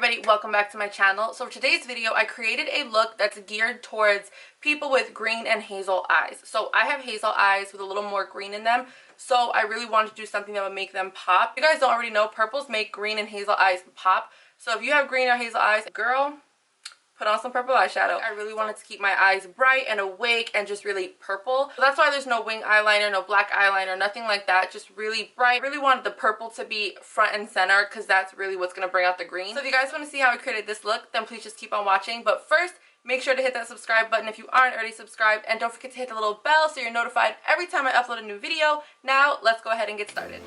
everybody, welcome back to my channel. So for today's video, I created a look that's geared towards people with green and hazel eyes. So I have hazel eyes with a little more green in them, so I really wanted to do something that would make them pop. If you guys don't already know, purples make green and hazel eyes pop. So if you have green or hazel eyes, girl, put on some purple eyeshadow. I really wanted to keep my eyes bright and awake and just really purple. So that's why there's no wing eyeliner, no black eyeliner, nothing like that. Just really bright. I really wanted the purple to be front and center because that's really what's going to bring out the green. So if you guys want to see how I created this look, then please just keep on watching. But first, make sure to hit that subscribe button if you aren't already subscribed. And don't forget to hit the little bell so you're notified every time I upload a new video. Now, let's go ahead and get started.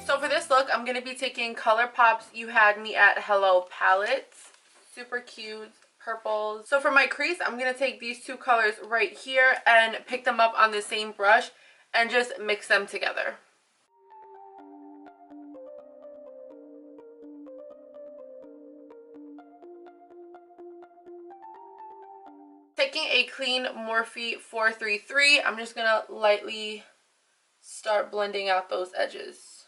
So for this look, I'm going to be taking ColourPop's You Had Me at Hello palettes. Super cute purples. So for my crease, I'm going to take these two colors right here and pick them up on the same brush and just mix them together. Taking a clean Morphe 433, I'm just going to lightly start blending out those edges.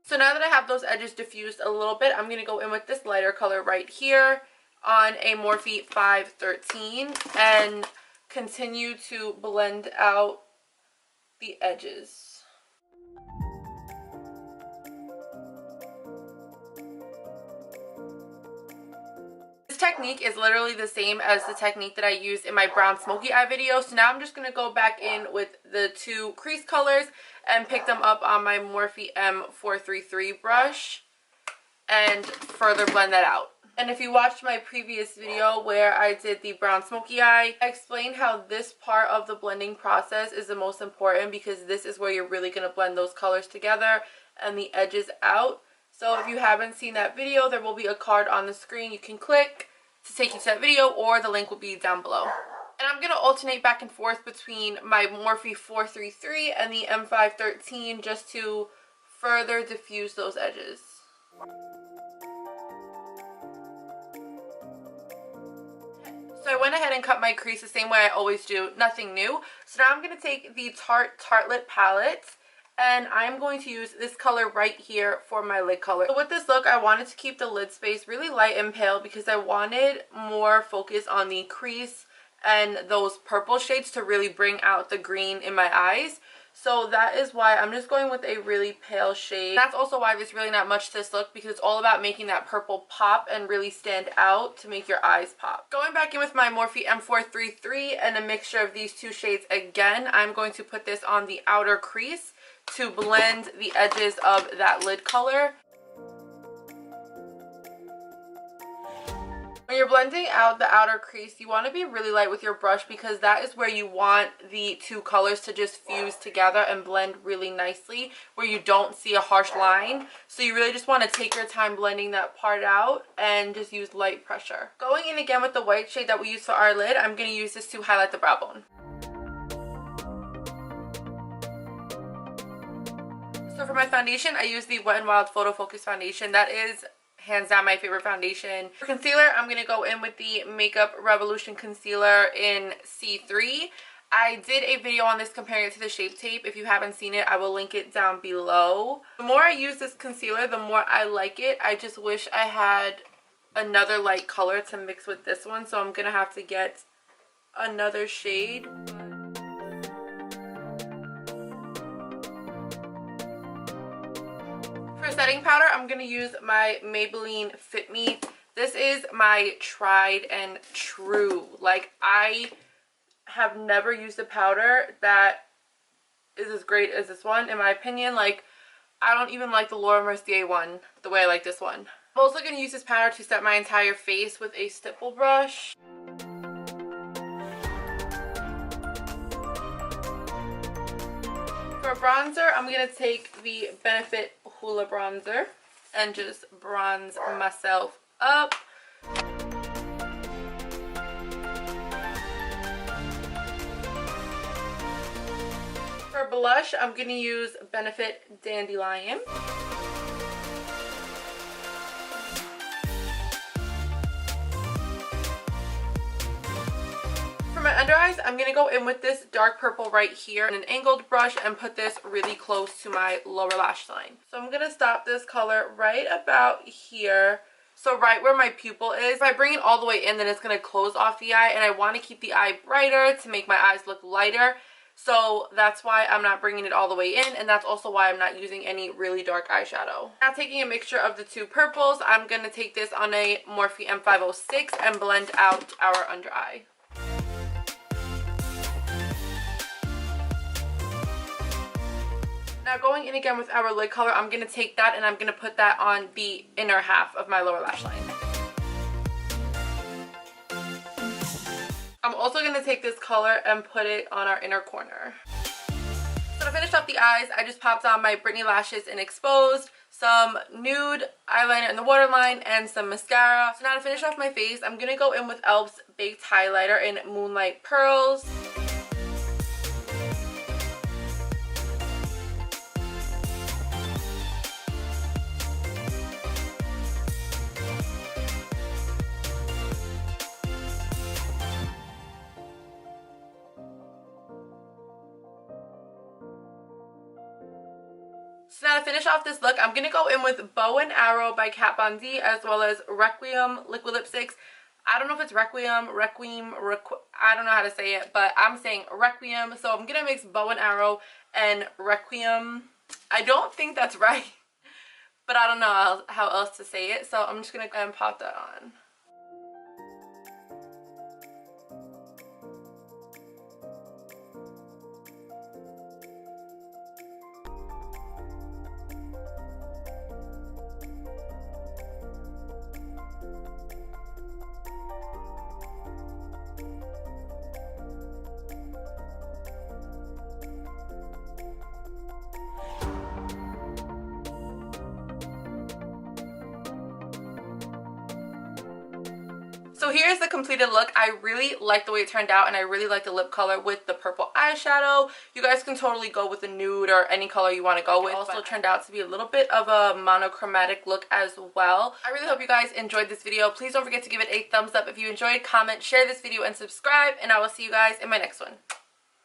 So now that I have those edges diffused a little bit, I'm going to go in with this lighter color right here on a Morphe 513 and continue to blend out the edges. This technique is literally the same as the technique that I used in my brown smoky eye video. So now I'm just going to go back in with the two crease colors and pick them up on my Morphe M433 brush and further blend that out. And if you watched my previous video where I did the brown smoky eye, I explained how this part of the blending process is the most important because this is where you're really going to blend those colors together and the edges out. So if you haven't seen that video, there will be a card on the screen you can click to take you to that video, or the link will be down below. And I'm going to alternate back and forth between my Morphe 433 and the M513 just to further diffuse those edges. So I went ahead and cut my crease the same way I always do, nothing new. So now I'm going to take the Tartelette palette and I'm going to use this color right here for my lid color. So with this look, I wanted to keep the lid space really light and pale because I wanted more focus on the crease and those purple shades to really bring out the green in my eyes. So that is why I'm just going with a really pale shade. That's also why there's really not much to this look because it's all about making that purple pop and really stand out to make your eyes pop. Going back in with my Morphe M433 and a mixture of these two shades again, I'm going to put this on the outer crease to blend the edges of that lid color. When you're blending out the outer crease, you want to be really light with your brush because that is where you want the two colors to just fuse together and blend really nicely, where you don't see a harsh line. So you really just want to take your time blending that part out and just use light pressure. Going in again with the white shade that we used for our lid, I'm going to use this to highlight the brow bone. So for my foundation, I use the Wet n Wild Photo Focus foundation. That is hands down my favorite foundation. For concealer, I'm going to go in with the Makeup Revolution concealer in C3. I did a video on this comparing it to the Shape Tape. If you haven't seen it, I will link it down below. The more I use this concealer, the more I like it. I just wish I had another light color to mix with this one, so I'm going to have to get another shade. For setting powder, I'm going to use my Maybelline Fit Me. This is my tried and true. Like, I have never used a powder that is as great as this one, in my opinion. Like, I don't even like the Laura Mercier one the way I like this one. I'm also going to use this powder to set my entire face with a stipple brush. For bronzer, I'm going to take the Benefit Hoola bronzer and just bronze myself up. For blush, I'm going to use Benefit Dandelion. under eyes, I'm going to go in with this dark purple right here and an angled brush and put this really close to my lower lash line. So I'm going to stop this color right about here. So right where my pupil is. If I bring it all the way in, then it's going to close off the eye, and I want to keep the eye brighter to make my eyes look lighter. So that's why I'm not bringing it all the way in, and that's also why I'm not using any really dark eyeshadow. Now taking a mixture of the two purples, I'm going to take this on a Morphe M506 and blend out our under eye. Now going in again with our lid color, I'm going to take that and I'm going to put that on the inner half of my lower lash line. I'm also going to take this color and put it on our inner corner. So to finish up the eyes, I just popped on my brittanyxlashes in Exposed, some nude eyeliner in the waterline, and some mascara. So now to finish off my face, I'm going to go in with e.l.f.'s Baked Highlighter in Moonlight Pearls. So now to finish off this look, I'm going to go in with Bow and Arrow by Kat Von D, as well as Requiem liquid lipsticks. I don't know if it's Requiem, I don't know how to say it, but I'm saying Requiem. So I'm going to mix Bow and Arrow and Requiem. I don't think that's right, but I don't know how else to say it. So I'm just going to go ahead and pop that on. So here's the completed look. I really like the way it turned out, and I really like the lip color with the purple eyeshadow. You guys can totally go with a nude or any color you want to go with. It also turned out to be a little bit of a monochromatic look as well. I really hope you guys enjoyed this video. Please don't forget to give it a thumbs up if you enjoyed, comment, share this video, and subscribe, and I will see you guys in my next one.